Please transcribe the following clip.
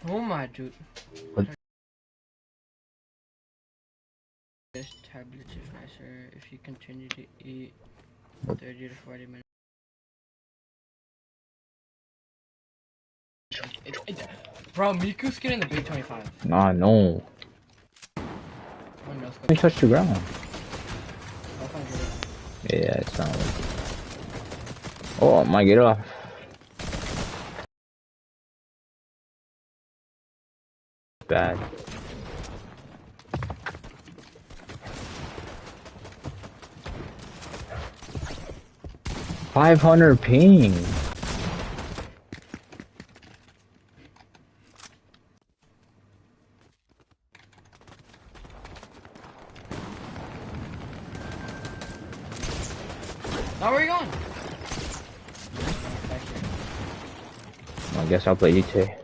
Oh my dude. What? This tablet is nicer if you continue to eat 30 to 40 minutes. Bro, Miku's getting the big 25. Nah, no. Oh, no, Let me touch the ground. I'll find it. Yeah, it's not working. Oh, my, get off. Bad. 500 ping. Now where are you going? I guess I'll play GTA.